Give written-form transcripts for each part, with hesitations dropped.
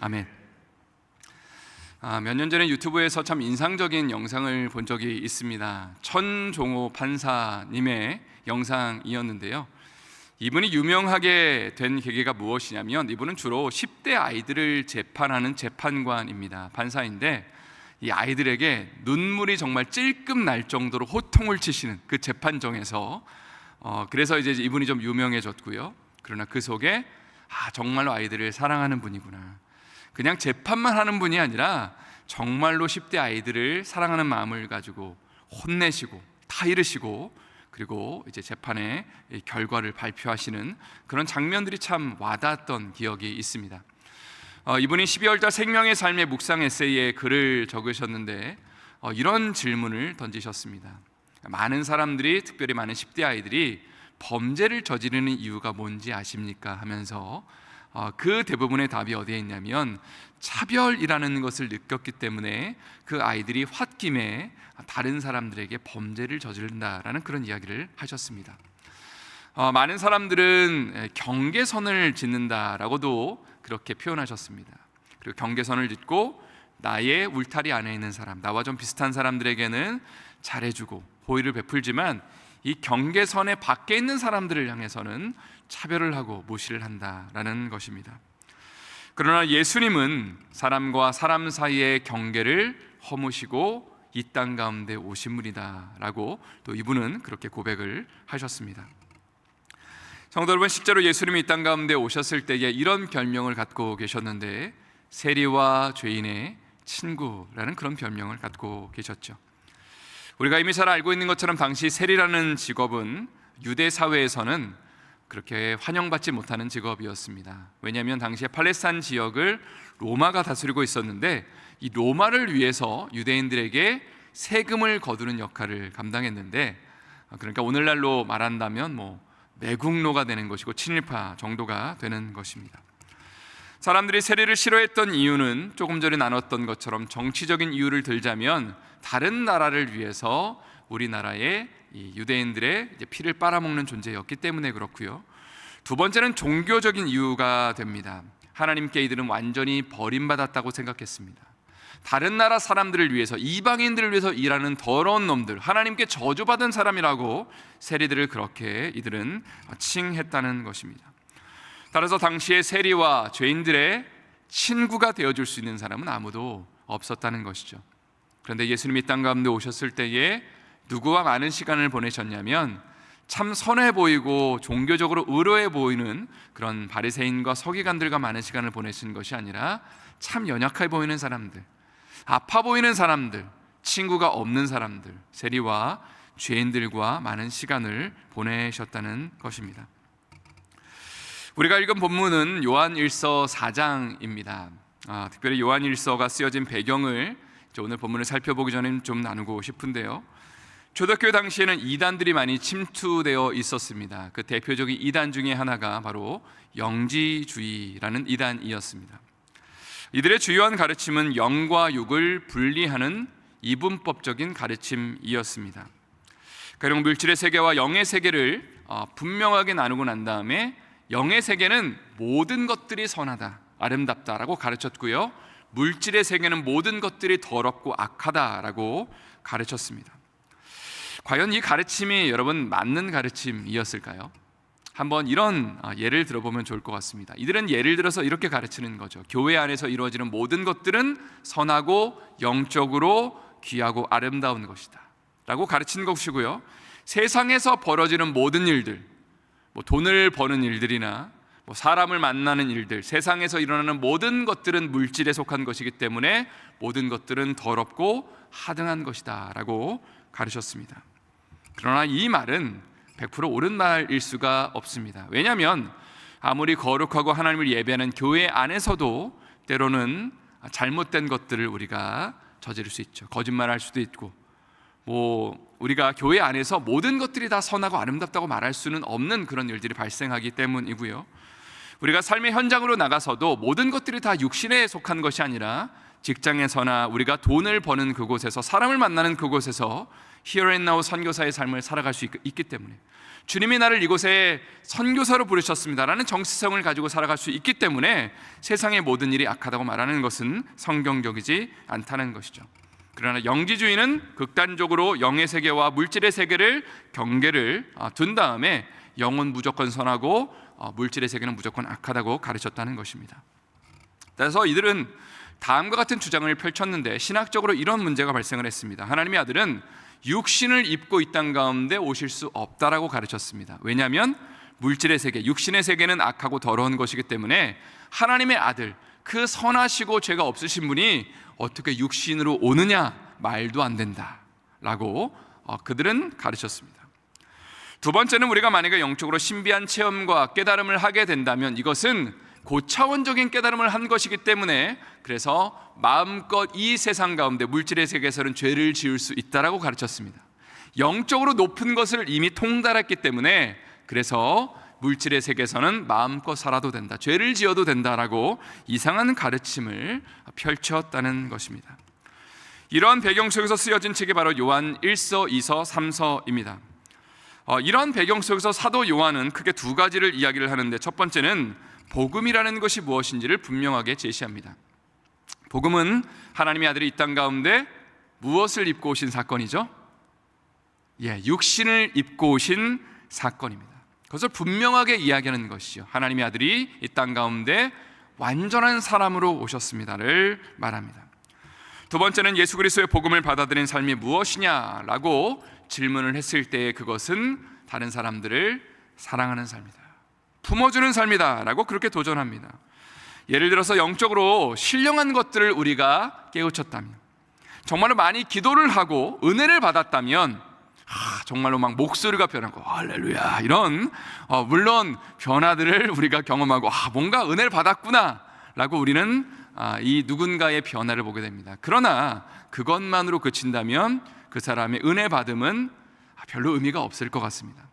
아멘. 몇 년 전에 유튜브에서 참 인상적인 영상을 본 적이 있습니다. 천종호 판사님의 영상이었는데요. 이분이 유명하게 된 계기가 무엇이냐면, 이분은 주로 10대 아이들을 재판하는 재판관입니다. 판사인데 이 아이들에게 눈물이 정말 찔끔 날 정도로 호통을 치시는 그 재판정에서 그래서 이제 이분이 좀 유명해졌고요. 그러나 그 속에 정말로 아이들을 사랑하는 분이구나, 그냥 재판만 하는 분이 아니라 정말로 10대 아이들을 사랑하는 마음을 가지고 혼내시고 타이르시고, 그리고 이제 재판의 결과를 발표하시는 그런 장면들이 참 와닿았던 기억이 있습니다. 이분이 12월달 생명의 삶의 묵상 에세이에 글을 적으셨는데 이런 질문을 던지셨습니다. 많은 사람들이, 특별히 많은 10대 아이들이 범죄를 저지르는 이유가 뭔지 아십니까? 하면서 그 대부분의 답이 어디에 있냐면, 차별이라는 것을 느꼈기 때문에 그 아이들이 홧김에 다른 사람들에게 범죄를 저지른다라는 그런 이야기를 하셨습니다. 많은 사람들은 경계선을 짓는다라고도 그렇게 표현하셨습니다. 그리고 경계선을 짓고 나의 울타리 안에 있는 사람, 나와 좀 비슷한 사람들에게는 잘해주고 호의를 베풀지만 이 경계선의 밖에 있는 사람들을 향해서는 차별을 하고 무시를 한다라는 것입니다. 그러나 예수님은 사람과 사람 사이의 경계를 허무시고 이 땅 가운데 오신 분이다 라고 또 이분은 그렇게 고백을 하셨습니다. 성도 여러분, 실제로 예수님이 이 땅 가운데 오셨을 때에 이런 별명을 갖고 계셨는데, 세리와 죄인의 친구라는 그런 별명을 갖고 계셨죠. 우리가 이미 잘 알고 있는 것처럼 당시 세리라는 직업은 유대 사회에서는 그렇게 환영받지 못하는 직업이었습니다. 왜냐하면 당시에 팔레스타인 지역을 로마가 다스리고 있었는데, 이 로마를 위해서 유대인들에게 세금을 거두는 역할을 감당했는데, 그러니까 오늘날로 말한다면 매국노가 되는 것이고 친일파 정도가 되는 것입니다. 사람들이 세리를 싫어했던 이유는 조금 전에 나눴던 것처럼 정치적인 이유를 들자면, 다른 나라를 위해서 우리나라의 이 유대인들의 피를 빨아먹는 존재였기 때문에 그렇고요. 두 번째는 종교적인 이유가 됩니다. 하나님께 이들은 완전히 버림받았다고 생각했습니다. 다른 나라 사람들을 위해서, 이방인들을 위해서 일하는 더러운 놈들, 하나님께 저주받은 사람이라고 세리들을 그렇게 이들은 칭했다는 것입니다. 따라서 당시에 세리와 죄인들의 친구가 되어줄 수 있는 사람은 아무도 없었다는 것이죠. 그런데 예수님이 땅 가운데 오셨을 때에 누구와 많은 시간을 보내셨냐면, 참 선해 보이고 종교적으로 의로해 보이는 그런 바리새인과 서기관들과 많은 시간을 보내신 것이 아니라 참 연약해 보이는 사람들, 아파 보이는 사람들, 친구가 없는 사람들, 세리와 죄인들과 많은 시간을 보내셨다는 것입니다. 우리가 읽은 본문은 요한일서 4장입니다. 특별히 요한일서가 쓰여진 배경을 오늘 본문을 살펴보기 전에 좀 나누고 싶은데요. 초대교회 당시에는 이단들이 많이 침투되어 있었습니다. 그 대표적인 이단 중에 하나가 바로 영지주의라는 이단이었습니다. 이들의 주요한 가르침은 영과 육을 분리하는 이분법적인 가르침이었습니다. 가령 물질의 세계와 영의 세계를 분명하게 나누고 난 다음에 영의 세계는 모든 것들이 선하다, 아름답다라고 가르쳤고요, 물질의 세계는 모든 것들이 더럽고 악하다라고 가르쳤습니다. 과연 이 가르침이 여러분 맞는 가르침이었을까요? 한번 이런 예를 들어보면 좋을 것 같습니다. 이들은 예를 들어서 이렇게 가르치는 거죠. 교회 안에서 이루어지는 모든 것들은 선하고 영적으로 귀하고 아름다운 것이다 라고 가르치는 것이고요, 세상에서 벌어지는 모든 일들, 돈을 버는 일들이나 사람을 만나는 일들, 세상에서 일어나는 모든 것들은 물질에 속한 것이기 때문에 모든 것들은 더럽고 하등한 것이다 라고 가르쳤습니다. 그러나 이 말은 100% 옳은 말일 수가 없습니다. 왜냐하면 아무리 거룩하고 하나님을 예배하는 교회 안에서도 때로는 잘못된 것들을 우리가 저지를 수 있죠. 거짓말할 수도 있고, 우리가 교회 안에서 모든 것들이 다 선하고 아름답다고 말할 수는 없는 그런 일들이 발생하기 때문이고요. 우리가 삶의 현장으로 나가서도 모든 것들이 다 육신에 속한 것이 아니라 직장에서나 우리가 돈을 버는 그곳에서, 사람을 만나는 그곳에서 Here and Now 선교사의 삶을 살아갈 수 있기 때문에, 주님이 나를 이곳에 선교사로 부르셨습니다라는 정체성을 가지고 살아갈 수 있기 때문에 세상의 모든 일이 악하다고 말하는 것은 성경적이지 않다는 것이죠. 그러나 영지주의는 극단적으로 영의 세계와 물질의 세계를 경계를 둔 다음에 영은 무조건 선하고 물질의 세계는 무조건 악하다고 가르쳤다는 것입니다. 그래서 이들은 다음과 같은 주장을 펼쳤는데 신학적으로 이런 문제가 발생을 했습니다. 하나님의 아들은 육신을 입고 이 땅 가운데 오실 수 없다라고 가르쳤습니다. 왜냐하면 물질의 세계, 육신의 세계는 악하고 더러운 것이기 때문에 하나님의 아들, 그 선하시고 죄가 없으신 분이 어떻게 육신으로 오느냐, 말도 안 된다라고 그들은 가르쳤습니다. 두 번째는 우리가 만약에 영적으로 신비한 체험과 깨달음을 하게 된다면 이것은 고차원적인 깨달음을 한 것이기 때문에, 그래서 마음껏 이 세상 가운데 물질의 세계에서는 죄를 지을 수 있다라고 가르쳤습니다. 영적으로 높은 것을 이미 통달했기 때문에, 그래서 물질의 세계에서는 마음껏 살아도 된다, 죄를 지어도 된다라고 이상한 가르침을 펼쳤다는 것입니다. 이러한 배경 속에서 쓰여진 책이 바로 요한 1서, 2서, 3서입니다. 이런 배경 속에서 사도 요한은 크게 두 가지를 이야기를 하는데, 첫 번째는 복음이라는 것이 무엇인지를 분명하게 제시합니다. 복음은 하나님의 아들이 이 땅 가운데 무엇을 입고 오신 사건이죠? 육신을 입고 오신 사건입니다. 그것을 분명하게 이야기하는 것이죠. 하나님의 아들이 이 땅 가운데 완전한 사람으로 오셨습니다를 말합니다. 두 번째는 예수 그리스도의 복음을 받아들인 삶이 무엇이냐라고 질문을 했을 때, 그것은 다른 사람들을 사랑하는 삶이다, 품어주는 삶이다 라고 그렇게 도전합니다. 예를 들어서 영적으로 신령한 것들을 우리가 깨우쳤다면, 정말로 많이 기도를 하고 은혜를 받았다면, 정말로 막 목소리가 변하고 할렐루야 이런 물론 변화들을 우리가 경험하고 뭔가 은혜를 받았구나 라고 우리는 이 누군가의 변화를 보게 됩니다. 그러나 그것만으로 그친다면 그 사람의 은혜 받음은 별로 의미가 없을 것 같습니다.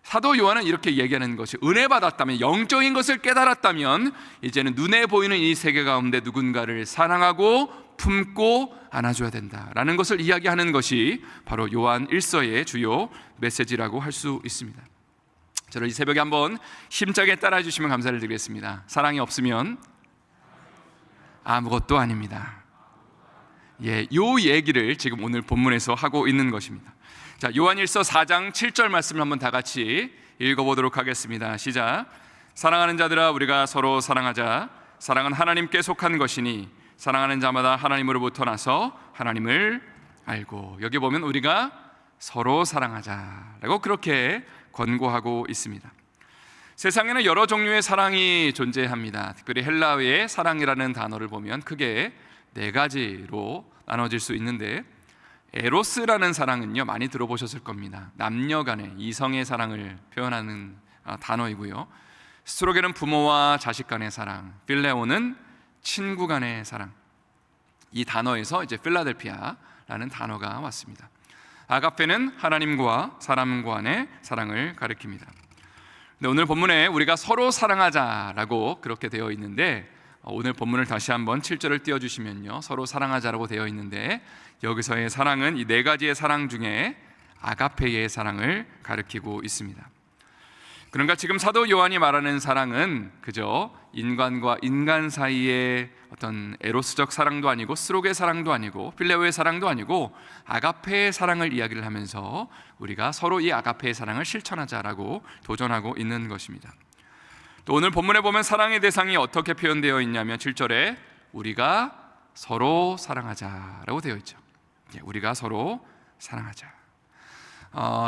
사도 요한은 이렇게 얘기하는 것이, 은혜 받았다면, 영적인 것을 깨달았다면 이제는 눈에 보이는 이 세계 가운데 누군가를 사랑하고 품고 안아줘야 된다라는 것을 이야기하는 것이 바로 요한 1서의 주요 메시지라고 할 수 있습니다. 저를 이 새벽에 한번 힘차게 따라해 주시면 감사를 드리겠습니다. 사랑이 없으면 아무것도 아닙니다. 요 얘기를 지금 오늘 본문에서 하고 있는 것입니다. 자, 요한 1서 4장 7절 말씀을 한번 다 같이 읽어보도록 하겠습니다. 시작. 사랑하는 자들아, 우리가 서로 사랑하자. 사랑은 하나님께 속한 것이니 사랑하는 자마다 하나님으로부터 나서 하나님을 알고. 여기 보면 우리가 서로 사랑하자라고 그렇게 권고하고 있습니다. 세상에는 여러 종류의 사랑이 존재합니다. 특별히 헬라어의 사랑이라는 단어를 보면 크게 네 가지로 나눠질 수 있는데, 에로스라는 사랑은요, 많이 들어보셨을 겁니다. 남녀 간의 이성의 사랑을 표현하는 단어이고요. 스트로게는 부모와 자식 간의 사랑, 필레오는 친구 간의 사랑. 이 단어에서 이제 필라델피아라는 단어가 왔습니다. 아가페는 하나님과 사람 간의 사랑을 가리킵니다. 근데 오늘 본문에 우리가 서로 사랑하자라고 그렇게 되어 있는데, 오늘 본문을 다시 한번 7절을 띄워주시면요, 서로 사랑하자라고 되어 있는데, 여기서의 사랑은 이 네 가지의 사랑 중에 아가페의 사랑을 가리키고 있습니다. 그러니까 지금 사도 요한이 말하는 사랑은 그저 인간과 인간 사이의 어떤 에로스적 사랑도 아니고, 스로게 사랑도 아니고, 필레오의 사랑도 아니고, 아가페의 사랑을 이야기를 하면서 우리가 서로 이 아가페의 사랑을 실천하자라고 도전하고 있는 것입니다. 또 오늘 본문에 보면 사랑의 대상이 어떻게 표현되어 있냐면 7절에 우리가 서로 사랑하자라고 되어 있죠. 우리가 서로 사랑하자.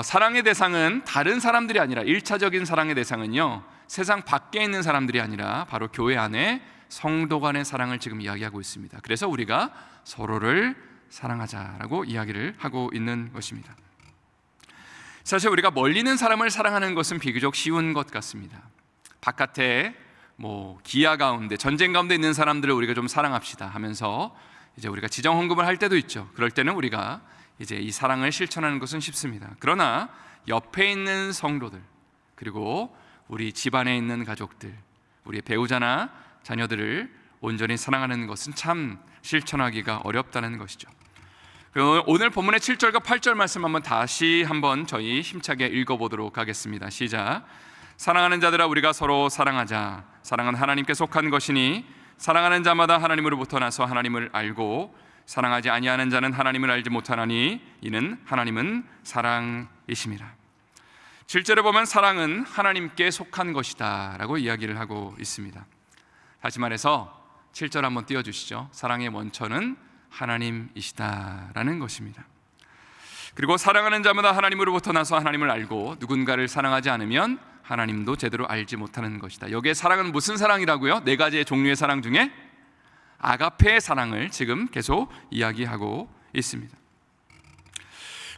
사랑의 대상은 다른 사람들이 아니라, 1차적인 사랑의 대상은요, 세상 밖에 있는 사람들이 아니라 바로 교회 안에 성도 간의 사랑을 지금 이야기하고 있습니다. 그래서 우리가 서로를 사랑하자라고 이야기를 하고 있는 것입니다. 사실 우리가 멀리 있는 사람을 사랑하는 것은 비교적 쉬운 것 같습니다. 바깥에 기아 가운데, 전쟁 가운데 있는 사람들을 우리가 좀 사랑합시다 하면서 이제 우리가 지정 헌금을 할 때도 있죠. 그럴 때는 우리가 이제 이 사랑을 실천하는 것은 쉽습니다. 그러나 옆에 있는 성도들, 그리고 우리 집안에 있는 가족들, 우리의 배우자나 자녀들을 온전히 사랑하는 것은 참 실천하기가 어렵다는 것이죠. 오늘 본문의 7절과 8절 말씀 다시 한번 저희 힘차게 읽어보도록 하겠습니다. 시작. 사랑하는 자들아, 우리가 서로 사랑하자. 사랑은 하나님께 속한 것이니 사랑하는 자마다 하나님으로부터 나서 하나님을 알고 사랑하지 아니하는 자는 하나님을 알지 못하나니 이는 하나님은 사랑이심이라. 7절에 보면 사랑은 하나님께 속한 것이다 라고 이야기를 하고 있습니다. 다시 말해서 7절 한번 띄워주시죠. 사랑의 원천은 하나님이시다라는 것입니다. 그리고 사랑하는 자마다 하나님으로부터 나서 하나님을 알고 누군가를 사랑하지 않으면 하나님도 제대로 알지 못하는 것이다. 여기에 사랑은 무슨 사랑이라고요? 네 가지의 종류의 사랑 중에 아가페의 사랑을 지금 계속 이야기하고 있습니다.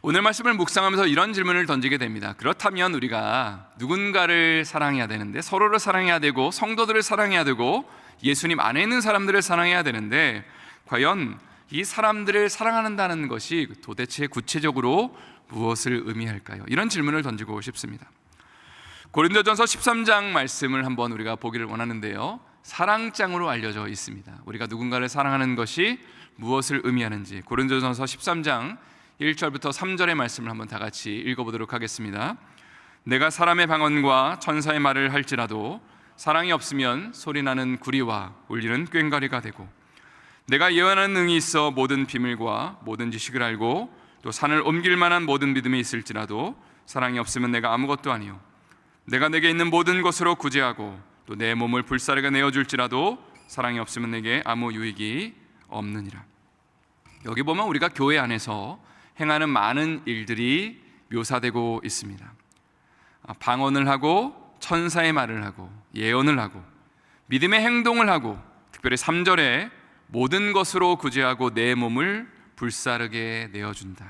오늘 말씀을 묵상하면서 이런 질문을 던지게 됩니다. 그렇다면 우리가 누군가를 사랑해야 되는데, 서로를 사랑해야 되고 성도들을 사랑해야 되고 예수님 안에 있는 사람들을 사랑해야 되는데, 과연 이 사람들을 사랑한다는 것이 도대체 구체적으로 무엇을 의미할까요? 이런 질문을 던지고 싶습니다. 고린도전서 13장 말씀을 한번 우리가 보기를 원하는데요, 사랑장으로 알려져 있습니다. 우리가 누군가를 사랑하는 것이 무엇을 의미하는지 고린도전서 13장 1절부터 3절의 말씀을 한번 다 같이 읽어보도록 하겠습니다. 내가 사람의 방언과 천사의 말을 할지라도 사랑이 없으면 소리나는 구리와 울리는 꽹과리가 되고, 내가 예언하는 능이 있어 모든 비밀과 모든 지식을 알고 또 산을 옮길 만한 모든 믿음이 있을지라도 사랑이 없으면 내가 아무것도 아니요, 내가 내게 있는 모든 것으로 구제하고 또 내 몸을 불사르게 내어줄지라도 사랑이 없으면 내게 아무 유익이 없느니라. 여기 보면 우리가 교회 안에서 행하는 많은 일들이 묘사되고 있습니다. 방언을 하고 천사의 말을 하고 예언을 하고 믿음의 행동을 하고, 특별히 3절에 모든 것으로 구제하고 내 몸을 불사르게 내어준다.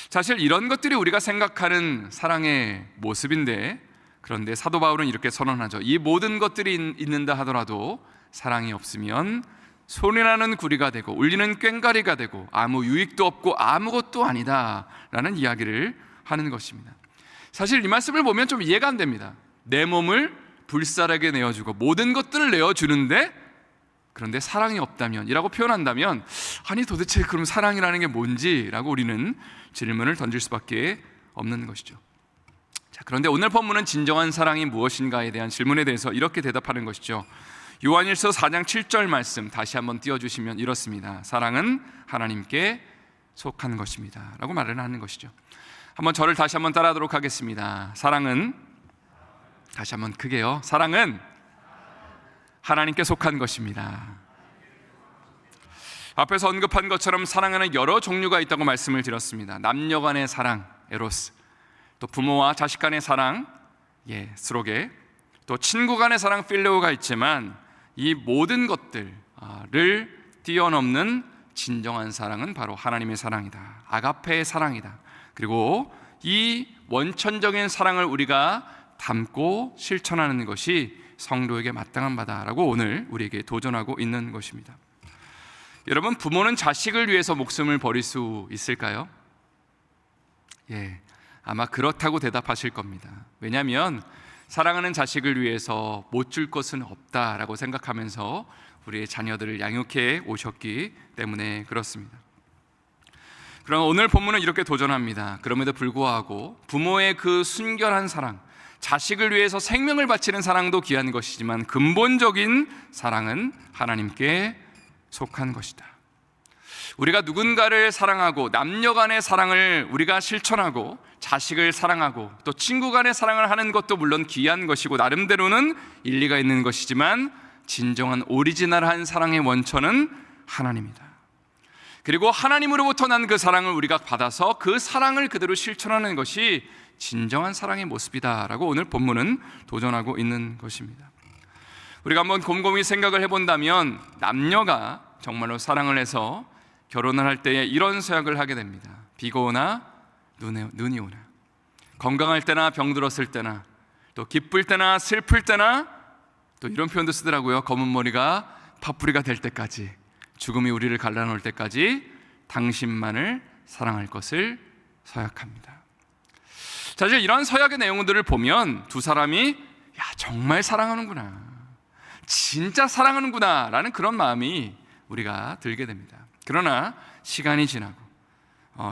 사실 이런 것들이 우리가 생각하는 사랑의 모습인데, 그런데 사도 바울은 이렇게 선언하죠. 이 모든 것들이 있는다 하더라도 사랑이 없으면 소리나는 구리가 되고 울리는 꽹과리가 되고 아무 유익도 없고 아무것도 아니다 라는 이야기를 하는 것입니다. 사실 이 말씀을 보면 좀 이해가 안 됩니다. 내 몸을 불사르게 내어주고 모든 것들을 내어주는데, 그런데 사랑이 없다면 이라고 표현한다면, 아니 도대체 그럼 사랑이라는 게 뭔지 라고 우리는 질문을 던질 수밖에 없는 것이죠. 자, 그런데 오늘 본문은 진정한 사랑이 무엇인가에 대한 질문에 대해서 이렇게 대답하는 것이죠. 요한일서 4장 7절 말씀 다시 한번 띄워주시면 이렇습니다. 사랑은 하나님께 속한 것입니다 라고 말을 하는 것이죠. 한번 저를 다시 한번 따라하도록 하겠습니다. 사랑은, 다시 한번 크게요, 사랑은 하나님께 속한 것입니다. 앞에서 언급한 것처럼 사랑에는 여러 종류가 있다고 말씀을 드렸습니다. 남녀 간의 사랑, 에로스, 또 부모와 자식 간의 사랑, 스로게, 또 친구 간의 사랑, 필레오가 있지만 이 모든 것들을 뛰어넘는 진정한 사랑은 바로 하나님의 사랑이다. 아가페의 사랑이다. 그리고 이 원천적인 사랑을 우리가 담고 실천하는 것이 성도에게 마땅한 바다라고 오늘 우리에게 도전하고 있는 것입니다. 여러분, 부모는 자식을 위해서 목숨을 버릴 수 있을까요? 아마 그렇다고 대답하실 겁니다. 왜냐하면 사랑하는 자식을 위해서 못 줄 것은 없다라고 생각하면서 우리의 자녀들을 양육해 오셨기 때문에 그렇습니다. 그러나 오늘 본문은 이렇게 도전합니다. 그럼에도 불구하고 부모의 그 순결한 사랑, 자식을 위해서 생명을 바치는 사랑도 귀한 것이지만 근본적인 사랑은 하나님께 속한 것이다. 우리가 누군가를 사랑하고 남녀 간의 사랑을 우리가 실천하고 자식을 사랑하고 또 친구 간의 사랑을 하는 것도 물론 귀한 것이고 나름대로는 일리가 있는 것이지만, 진정한 오리지널한 사랑의 원천은 하나님이다. 그리고 하나님으로부터 난 그 사랑을 우리가 받아서 그 사랑을 그대로 실천하는 것이 진정한 사랑의 모습이다라고 오늘 본문은 도전하고 있는 것입니다. 우리가 한번 곰곰이 생각을 해본다면 남녀가 정말로 사랑을 해서 결혼을 할 때에 이런 서약을 하게 됩니다. 비가 오나 눈이 오나, 건강할 때나 병들었을 때나, 또 기쁠 때나 슬플 때나, 또 이런 표현도 쓰더라고요. 검은 머리가 팥뿌리가 될 때까지, 죽음이 우리를 갈라놓을 때까지 당신만을 사랑할 것을 서약합니다. 사실 이런 서약의 내용들을 보면 두 사람이 정말 사랑하는구나, 진짜 사랑하는구나 라는 그런 마음이 우리가 들게 됩니다. 그러나 시간이 지나고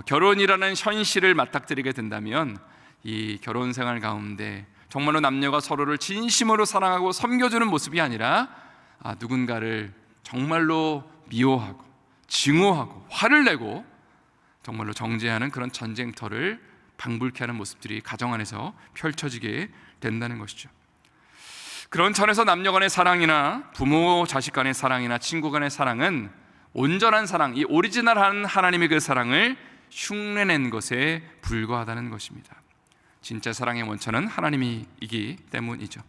결혼이라는 현실을 맞닥뜨리게 된다면 이 결혼 생활 가운데 정말로 남녀가 서로를 진심으로 사랑하고 섬겨주는 모습이 아니라 누군가를 정말로 미워하고 증오하고 화를 내고 정말로 정죄하는 그런 전쟁터를 방불케 하는 모습들이 가정 안에서 펼쳐지게 된다는 것이죠. 그런 차원에서 남녀 간의 사랑이나 부모 자식 간의 사랑이나 친구 간의 사랑은 온전한 사랑, 이 오리지널한 하나님의 그 사랑을 흉내낸 것에 불과하다는 것입니다. 진짜 사랑의 원천은 하나님이기 때문이죠.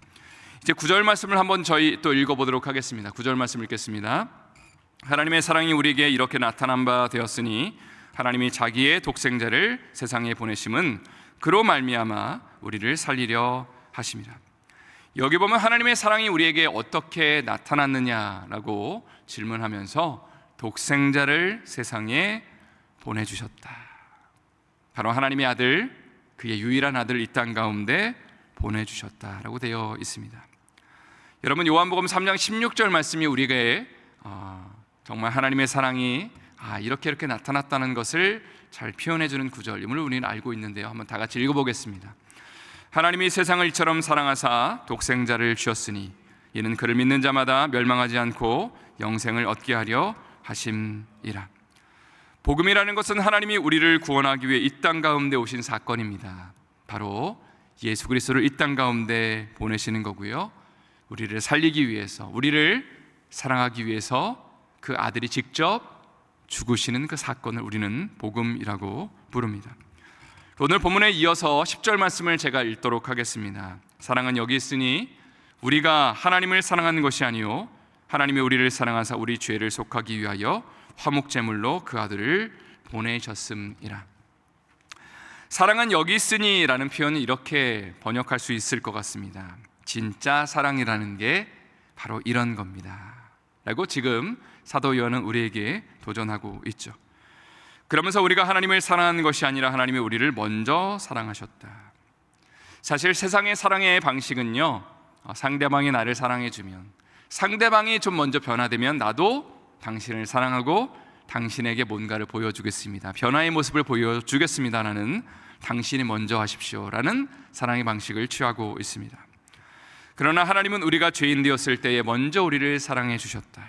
이제 9절 말씀을 한번 저희 또 읽어보도록 하겠습니다. 9절 말씀 읽겠습니다. 하나님의 사랑이 우리에게 이렇게 나타난 바 되었으니 하나님이 자기의 독생자를 세상에 보내심은 그로 말미암아 우리를 살리려 하심이라. 여기 보면 하나님의 사랑이 우리에게 어떻게 나타났느냐라고 질문하면서 독생자를 세상에 보내주셨다. 바로 하나님의 아들, 그의 유일한 아들 이 땅 가운데 보내주셨다라고 되어 있습니다. 여러분, 요한복음 3장 16절 말씀이 우리에게 정말 하나님의 사랑이 이렇게 나타났다는 것을 잘 표현해주는 구절임을 우리는 알고 있는데요, 한번 다 같이 읽어보겠습니다. 하나님이 세상을 이처럼 사랑하사 독생자를 주셨으니 이는 그를 믿는 자마다 멸망하지 않고 영생을 얻게 하려 하심이라. 복음이라는 것은 하나님이 우리를 구원하기 위해 이 땅 가운데 오신 사건입니다. 바로 예수 그리스도를 이 땅 가운데 보내시는 거고요, 우리를 살리기 위해서, 우리를 사랑하기 위해서 그 아들이 직접 죽으시는 그 사건을 우리는 복음이라고 부릅니다. 오늘 본문에 이어서 10절 말씀을 제가 읽도록 하겠습니다. 사랑은 여기 있으니 우리가 하나님을 사랑하는 것이 아니요 하나님이 우리를 사랑하사 우리 죄를 속하기 위하여 화목제물로 그 아들을 보내셨음이라. 사랑은 여기 있으니 라는 표현은 이렇게 번역할 수 있을 것 같습니다. 진짜 사랑이라는 게 바로 이런 겁니다 라고 지금 사도 요한은 우리에게 도전하고 있죠. 그러면서 우리가 하나님을 사랑하는 것이 아니라 하나님이 우리를 먼저 사랑하셨다. 사실 세상의 사랑의 방식은요, 상대방이 나를 사랑해주면, 상대방이 좀 먼저 변화되면 나도 당신을 사랑하고 당신에게 뭔가를 보여주겠습니다, 변화의 모습을 보여주겠습니다 라는, 당신이 먼저 하십시오 라는 사랑의 방식을 취하고 있습니다. 그러나 하나님은 우리가 죄인 되었을 때에 먼저 우리를 사랑해 주셨다.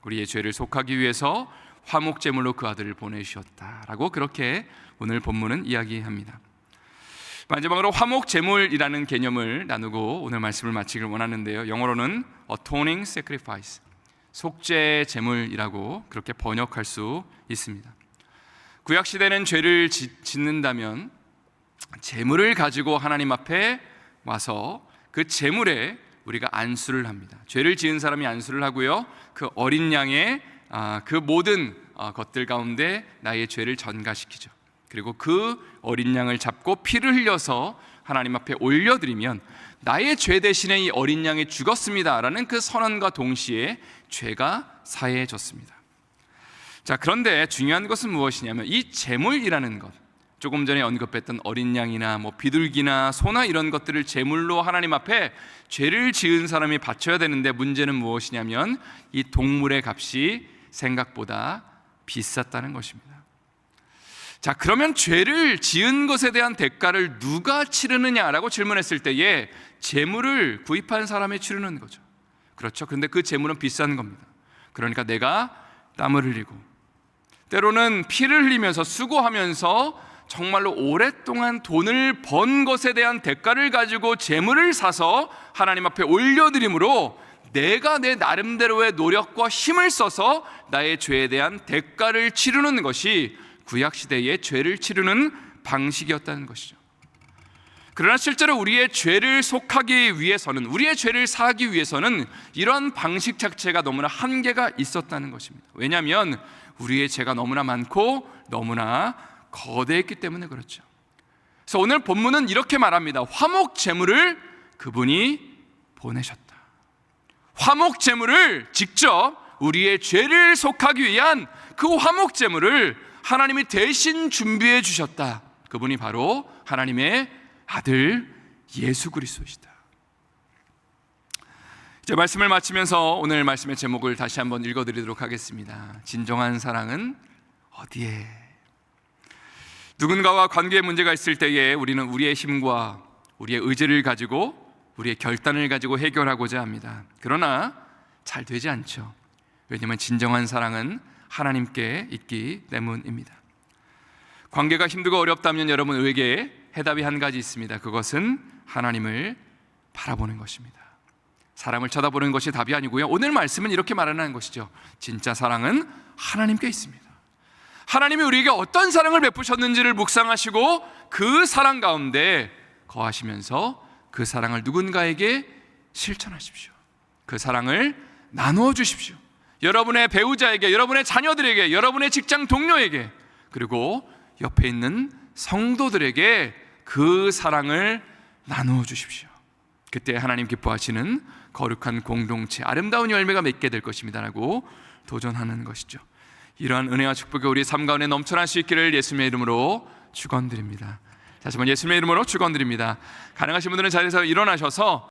우리의 죄를 속하기 위해서 화목제물로 그 아들을 보내주셨다라고 그렇게 오늘 본문은 이야기합니다. 마지막으로 화목제물이라는 개념을 나누고 오늘 말씀을 마치길 원하는데요, 영어로는 atoning sacrifice, 속죄 제물이라고 그렇게 번역할 수 있습니다. 구약시대는 죄를 짓는다면 제물을 가지고 하나님 앞에 와서 그 제물에 우리가 안수를 합니다. 죄를 지은 사람이 안수를 하고요, 그 어린 양의 그 모든 것들 가운데 나의 죄를 전가시키죠. 그리고 그 어린 양을 잡고 피를 흘려서 하나님 앞에 올려드리면 나의 죄 대신에 이 어린 양이 죽었습니다 라는 그 선언과 동시에 죄가 사해졌습니다. 자, 그런데 중요한 것은 무엇이냐면 이 제물이라는 것, 조금 전에 언급했던 어린 양이나 비둘기나 소나 이런 것들을 제물로 하나님 앞에 죄를 지은 사람이 바쳐야 되는데, 문제는 무엇이냐면 이 동물의 값이 생각보다 비쌌다는 것입니다. 자, 그러면 죄를 지은 것에 대한 대가를 누가 치르느냐라고 질문했을 때에 제물을 구입한 사람이 치르는 거죠. 그렇죠. 그런데 그 제물은 비싼 겁니다. 그러니까 내가 땀을 흘리고 때로는 피를 흘리면서 수고하면서 정말로 오랫동안 돈을 번 것에 대한 대가를 가지고 제물을 사서 하나님 앞에 올려드림으로 내가 내 나름대로의 노력과 힘을 써서 나의 죄에 대한 대가를 치르는 것이 구약시대의 죄를 치르는 방식이었다는 것이죠. 그러나 실제로 우리의 죄를 속하기 위해서는, 우리의 죄를 사하기 위해서는 이런 방식 자체가 너무나 한계가 있었다는 것입니다. 왜냐하면 우리의 죄가 너무나 많고 너무나 거대했기 때문에 그렇죠. 그래서 오늘 본문은 이렇게 말합니다. 화목 제물을 그분이 보내셨다. 화목 제물을 직접 우리의 죄를 속하기 위한 그 화목 제물을 하나님이 대신 준비해 주셨다. 그분이 바로 하나님의 아들 예수 그리스도시다. 이제 말씀을 마치면서 오늘 말씀의 제목을 다시 한번 읽어드리도록 하겠습니다. 진정한 사랑은 어디에? 누군가와 관계에 문제가 있을 때에 우리는 우리의 힘과 우리의 의지를 가지고 우리의 결단을 가지고 해결하고자 합니다. 그러나 잘 되지 않죠. 왜냐하면 진정한 사랑은 하나님께 있기 때문입니다. 관계가 힘들고 어렵다면 여러분에게 해답이 한 가지 있습니다. 그것은 하나님을 바라보는 것입니다. 사람을 쳐다보는 것이 답이 아니고요, 오늘 말씀은 이렇게 말하는 것이죠. 진짜 사랑은 하나님께 있습니다. 하나님이 우리에게 어떤 사랑을 베푸셨는지를 묵상하시고 그 사랑 가운데 거하시면서 그 사랑을 누군가에게 실천하십시오. 그 사랑을 나누어 주십시오. 여러분의 배우자에게, 여러분의 자녀들에게, 여러분의 직장 동료에게, 그리고 옆에 있는 성도들에게 그 사랑을 나누어 주십시오. 그때 하나님 기뻐하시는 거룩한 공동체, 아름다운 열매가 맺게 될 것입니다 라고 도전하는 것이죠. 이러한 은혜와 축복이 우리 삶 가운데 넘쳐날 수 있기를 예수님의 이름으로 축원드립니다. 다시 한번 예수님의 이름으로 축원드립니다. 가능하신 분들은 자리에서 일어나셔서